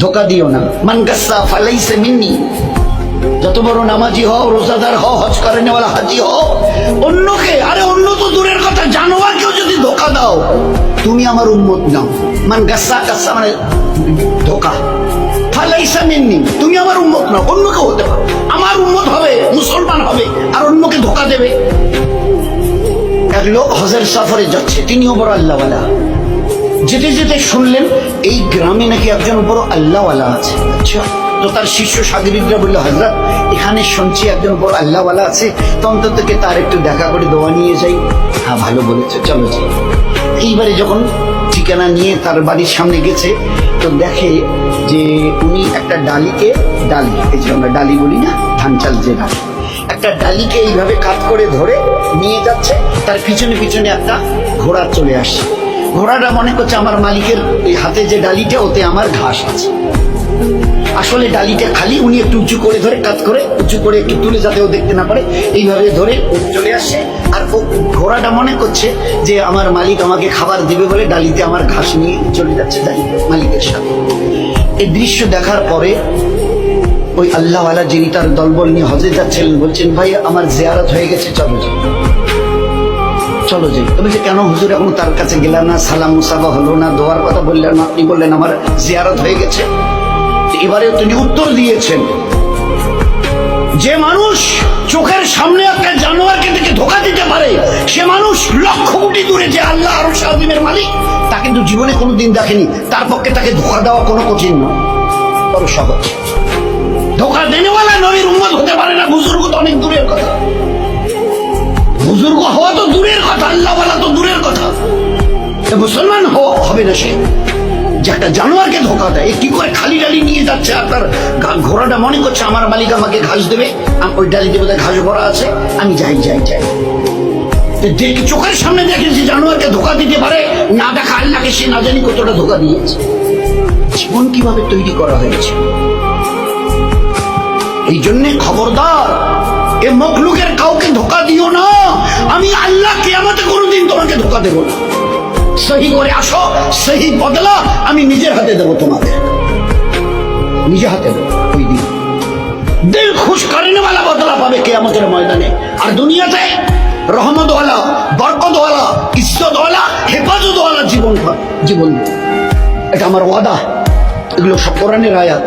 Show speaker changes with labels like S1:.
S1: ধোকা দিও না। মান গাসসা ফালাইসা মিন্নি, যত বড় নামাজি হও, রোজাদার হও, হজ করে নেওয়ালা হাজি হও, অন্যকে, আরে অন্য তো দূরের কথা, জানোয়ারকেও যদি ধোকা দাও তুমি আমার উম্মত নাও। মান গাসসা, গাসসা মানে ধোকা, ফালাইসা মিন্নি তুমি আমার উম্মত নাও। অন্যকে হতে পারে, আমার উম্মত হবে, মুসলমান হবে, আর অন্যকে ধোকা দেবে। এক লোক হজের সফরে যাচ্ছে, তিনিও বড় আল্লাহওয়ালা। যেতে যেতে শুনলেন এই গ্রামে নাকি একজন বড় আল্লাহওয়ালা আছে। আচ্ছা, তো তার শিষ্য সাগরিদরা বললো, হযরত এখানে শুনছি একজন বড় আল্লাহওয়ালা আছে, তো অন্তত তার একটু দেখা করে দোয়া নিয়ে যাই। হ্যাঁ, ভালো বলেছে, চলো যাই। এইবারে যখন ঠিকানা নিয়ে তার বাড়ির সামনে গেছে, তো দেখে যে উনি একটা ডালিকে, ডালি, এই যে আমরা ডালি বলি না, ধান চাল যে ডালি, একটা ডালিকে এইভাবে কাত করে ধরে নিয়ে যাচ্ছে। তার পিছনে পিছনে একটা ঘোড়া চলে আসছে। ঘোড়াটা মনে করছে আমার মালিকের এই হাতে যে ডালিটা, ওতে আমার ঘাস আছে। আসলে ডালিটা খালি, উনি একটু উঁচু করে ধরে, কাত করে উঁচু করে একটু তুলে যাতে ও দেখতে না পারে, এইভাবে ধরে চলে আসছে। আর ও ঘোড়াটা মনে করছে যে আমার মালিক আমাকে খাবার দিবে বলে ডালিতে আমার ঘাস নিয়ে চলে যাচ্ছে মালিকের সাথে। এই দৃশ্য দেখার পরে ওই আল্লাহওয়ালা যিনি তার দলবল নিয়ে হজে যাচ্ছিলেন বলছেন, ভাই আমার জিয়ারত হয়ে গেছে, চলো যাই, চলো যাই। তবে যে কেন হুজুর এখন তার কাছে গেলাম না, সালাম মুসাফা হলো না, দোয়ার কথা বললেন না, আপনি বললেন আমার জিয়ারত হয়ে গেছে। এবারে তিনি উত্তর দিয়েছেন, যে মানুষ চোখের সামনে একটা জানোয়ারকে দেখে ধোকা দিতে পারে, সে মানুষ লক্ষ কোটি দূরে যে আল্লাহ আরশ আযীমের মালিক, তা কিন্তু জীবনে কোনোদিন দেখেনি। তার পক্ষে তাকে ধোকা দেওয়া কোনো কঠিন নয়, বড় সহজ। ধোকা দেনেওয়ালা নবীর উম্মত হতে পারে না, বুজুর্গ তো অনেক দূরের কথা, বুজুর্গ হওয়া তো দূরের কথা, আল্লাহওয়ালা তো দূরের কথা। মুসলমান হবে না সে যে একটা জানোয়ারকে ধোকা দেয়। কি করে খালি ডালি নিয়ে যাচ্ছে, আর তার ঘোড়াটা মনে করছে আমার মালিক আমাকে ঘাস দেবে, ওই ডালি দেবে, ঘাস ভরা আছে, আমি যাই যাই যাই। চোখের সামনে দেখে যে জানোয়ারকে ধোকা দিতে পারে, না দেখা আল্লাহকে সে না জানি কতটা ধোকা দিয়েছে। জীবন কিভাবে তৈরি করা হয়েছে। এই জন্যে খবরদার, এ মখলুকের কাউকে ধোকা দিও না। আমি আল্লাহ কিয়ামতে কোনোদিন তোমাকে ধোকা দেব না। সহি করে আসো, সহি বদলা আমি নিজের হাতে দেবো, তোমাকে নিজে হাতে দেবো। ওই দিন দিল খুশ করেনেওয়ালা বদলা পাবে কিয়ামতের ময়দানে। আর দুনিয়াতে রহমতওয়ালা, বরকতওয়ালা, ইজ্জতওয়ালা, হেফাজতওয়ালা জীবন, এটা আমার ওয়াদা। এগুলো সব কোরআনের আয়াত।